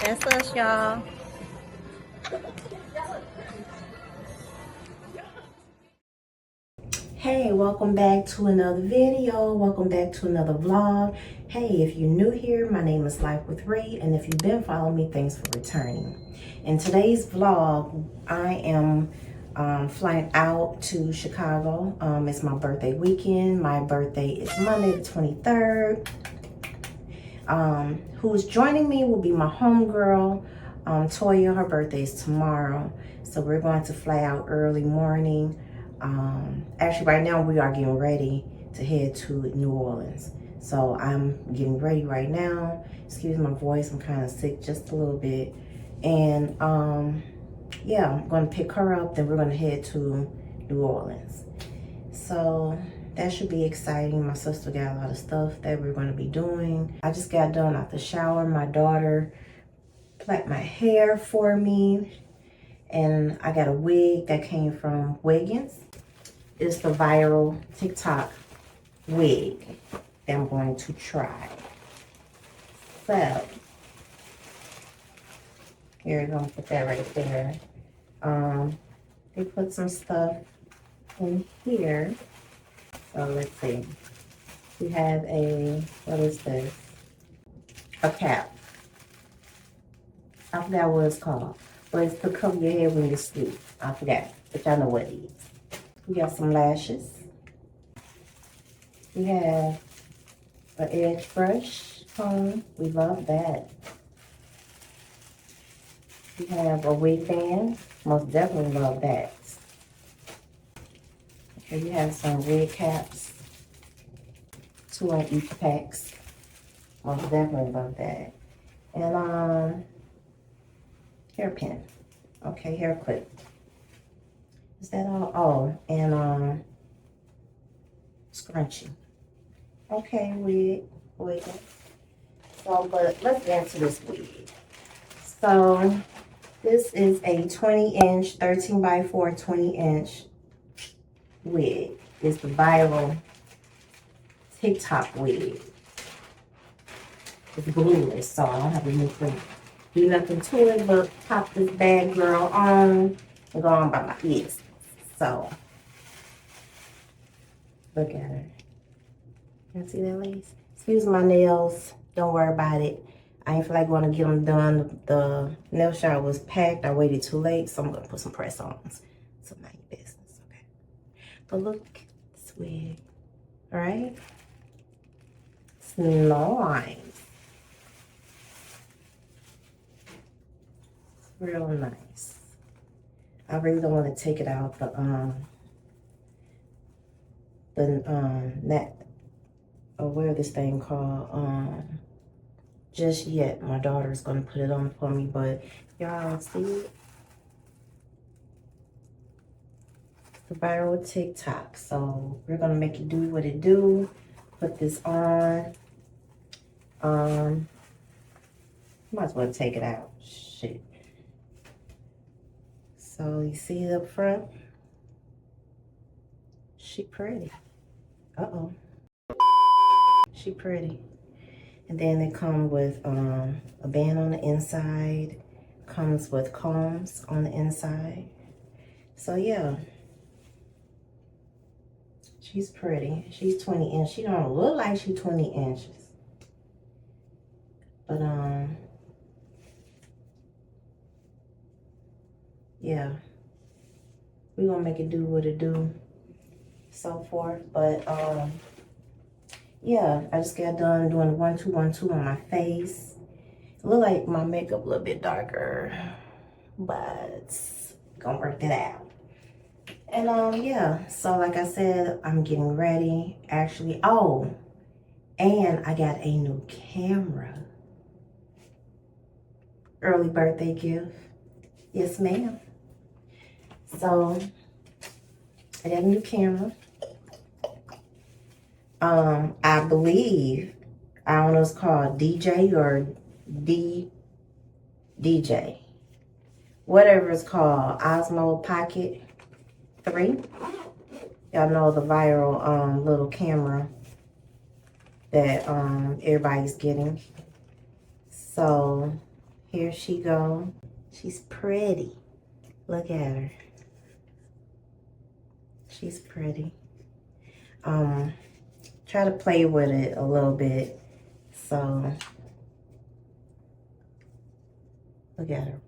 That's us, y'all. Hey, welcome back to another video. Welcome back to another vlog. Hey, if you're new here, my name is Life with Ray, and if you've been following me, thanks for returning. In today's vlog, I am flying out to Chicago. It's my birthday weekend. My birthday is Monday the 23rd. Who's joining me will be my homegirl, Toya. Her birthday is tomorrow, so we're going to fly out early morning. Actually, right now we are getting ready to head to New Orleans. So I'm getting ready right now. Excuse my voice, I'm kind of sick just a little bit. And yeah, I'm going to pick her up, then we're going to head to New Orleans. So that should be exciting. My sister got a lot of stuff that we're going to be doing. I just got done out the shower. My daughter plait my hair for me. And I got a wig that came from Wiggins. It's the viral TikTok wig that I'm going to try. So, here we're going to put that right there. They put some stuff in here. So let's see. We have a, what is this? A cap. I forgot what it's called. But it's to cover your head when you sleep. I forgot, but y'all know what it is. We got some lashes. We have an edge brush comb. We love that. We have a wig band. Most definitely love that. Okay, we have some wig caps. 2 on each packs. Most definitely love that. And hairpin. Okay, hair clip. Is that all? Oh, and scrunchie. Okay, wig. So, but let's get into this wig. So, this is a 20-inch, 13 by 4, 20-inch wig. It's the viral TikTok wig. It's glueless, so I don't have to do nothing to it but pop this bad girl on and go on by my business. So, look at her. You see that, ladies? Excuse my nails. Don't worry about it. I ain't feel like going to get them done. The nail shop was packed. I waited too late, so I'm going to put some press-ons. So, mind your business, okay? But look at this wig. All right? It's nice. It's real nice. I really don't want to take it out where this thing called just yet. My daughter's gonna put it on for me, but y'all see it? It's the viral TikTok. So we're gonna make it do what it do. Put this on. Might as well take it out. Shit. So you see it up front? She pretty. Uh-oh. She pretty. And then they come with a band on the inside. Comes with combs on the inside. So yeah. She's pretty. She's 20 inches. She don't look like she's 20 inches. But yeah. We're gonna make it do what it do. So forth. But yeah, I just got done doing the 1 2 1 2 on my face. It look like my makeup a little bit darker, but gonna work it out. And yeah, so like I said, I'm getting ready. Actually, oh, and I got a new camera. Early birthday gift. Yes, ma'am. So I got a new camera. I believe, I don't know, it's called DJ or DJ. Whatever it's called, Osmo Pocket 3. Y'all know the viral little camera that everybody's getting. So Here she go. She's pretty. Look at her. She's pretty. Try to play with it a little bit. So, look at her.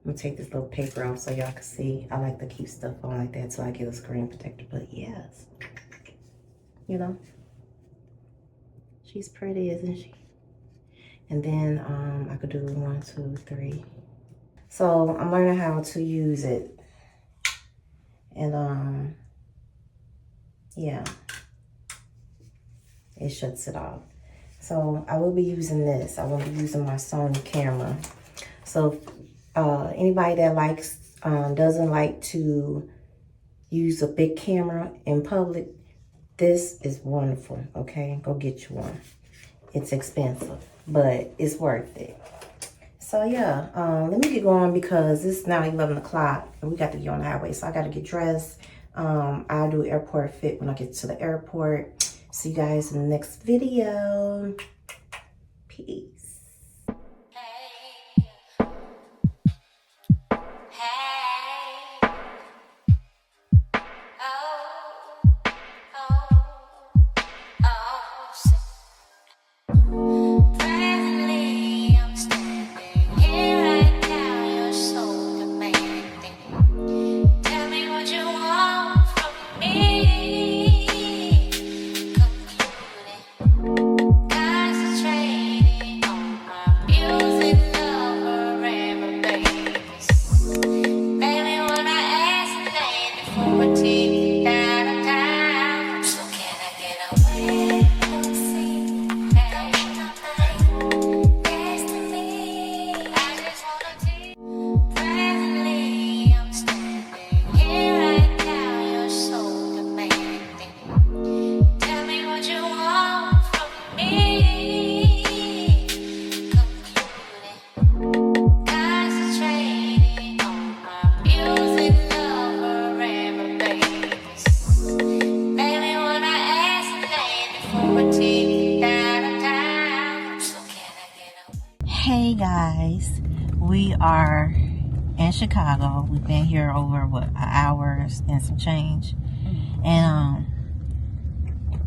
I'm gonna take this little paper off so y'all can see. I like to keep stuff on like that so I get a screen protector, but yes. You know? She's pretty, isn't she? And then I could do 1, 2, 3. So I'm learning how to use it. And yeah. It shuts it off. So I will be using this. I will be using my Sony camera. So anybody that likes, doesn't like to use a big camera in public, this is wonderful, okay? Go get you one. It's expensive, but it's worth it. So yeah, let me get going because it's now 11 o'clock and we got to get on the highway. So I got to get dressed. I'll do airport fit when I get to the airport. See you guys in the next video. Peace. Hey guys, we are in Chicago. We've been here over what, an hour and some change, and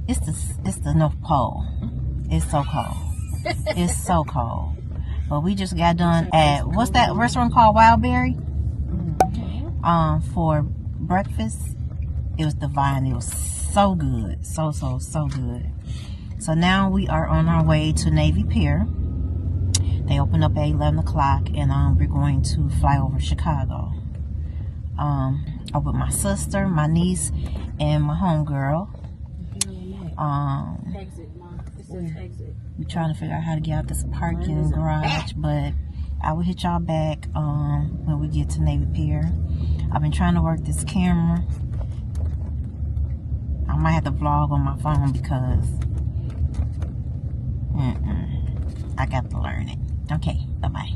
it's the North Pole. It's so cold. It's so cold. But we just got done at what's that restaurant called? Wildberry. For breakfast. It was divine. It was so good, so good. So now we are on our way to Navy Pier. They open up at 11 o'clock, and we're going to fly over Chicago. I'm with my sister, my niece, and my homegirl. We're trying to figure out how to get out this parking garage, but I will hit y'all back when we get to Navy Pier. I've been trying to work this camera. I might have to vlog on my phone because I got to learn it. Okay, bye-bye.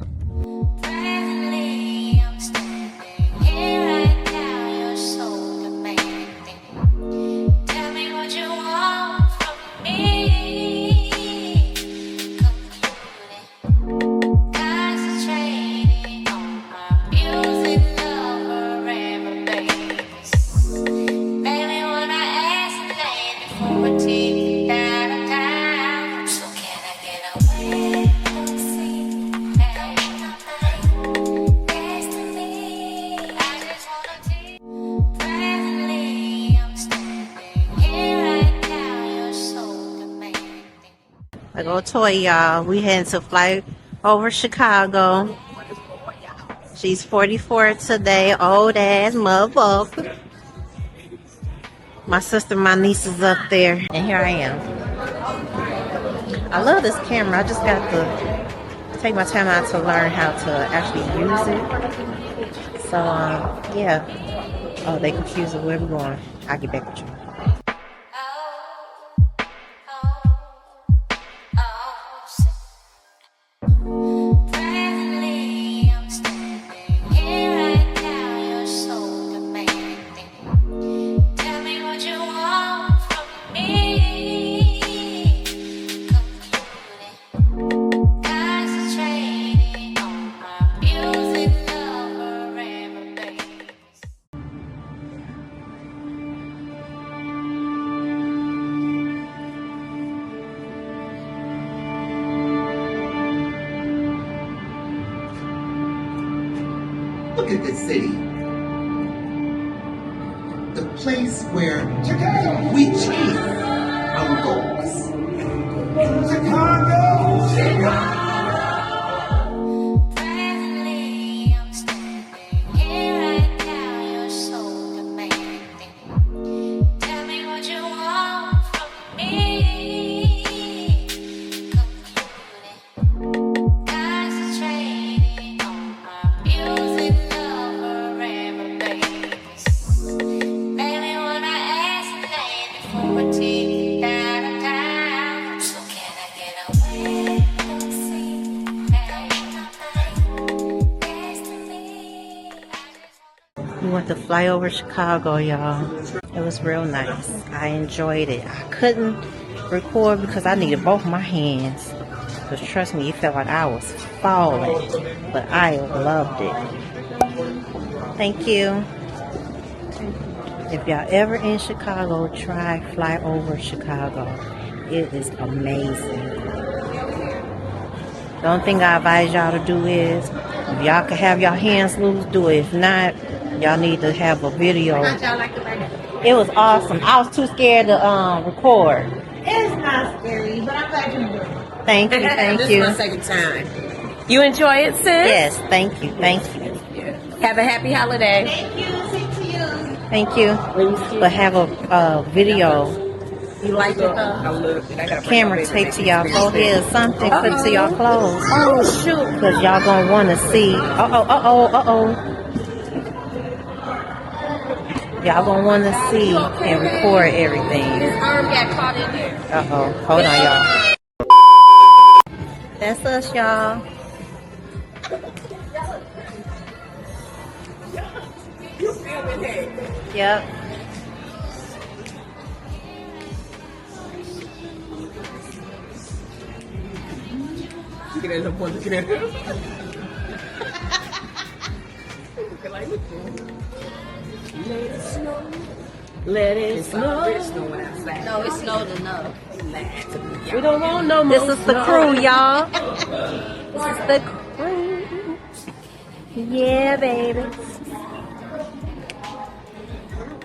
I go toy, y'all. We had to fly over Chicago. She's 44 today, old ass motherfucker. My sister, my niece is up there, and here I am. I love this camera. I just got to take my time out to learn how to actually use it. So, yeah. Oh, they confused where we're going. I'll get back with you. Concentrate Look at this city. The place where we chase our goals. Chicago! Chicago! We went to fly over Chicago, y'all. It was real nice. I enjoyed it. I couldn't record because I needed both my hands. Because trust me, it felt like I was falling. But I loved it. Thank you. If y'all ever in Chicago, try fly over Chicago. It is amazing. The only thing I advise y'all to do is, if y'all can have y'all hands loose, do it. If not, y'all need to have a video. How'd y'all like the burger? It was awesome. I was too scared to record. It's not scary, but I'm glad you enjoyed it. Thank you, thank This you. is my second time. You enjoy it, sis? Yes, thank you, thank you. Have a happy holiday. Thank you. Same to you. Thank you. But have a video You like it though? camera taped to y'all forehead or something, put to y'all clothes. Oh shoot. Because y'all gonna want to see. Uh-oh. Y'all gonna want to see and record everything. His arm got caught in there. Uh-oh. Hold on, y'all. That's us, y'all. Yep. Let it snow. No, it snowed enough. We don't want no more. This is the crew, y'all. This is the crew. Yeah, baby.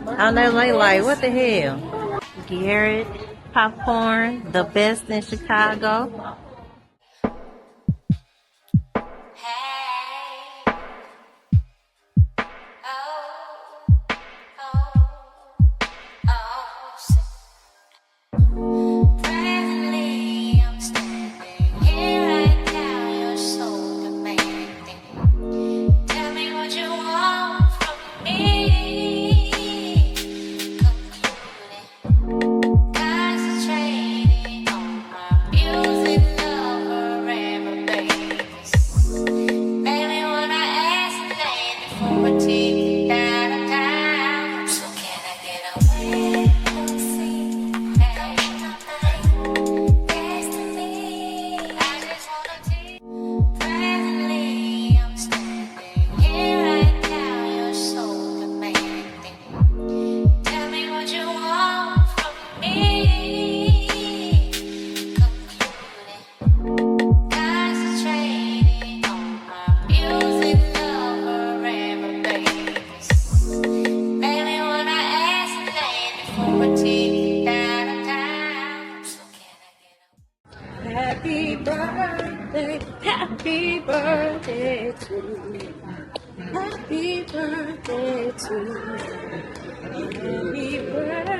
I know they like, what the hell? Garrett Popcorn, the best in Chicago. Happy birthday to you. Happy birthday to you. Happy birthday.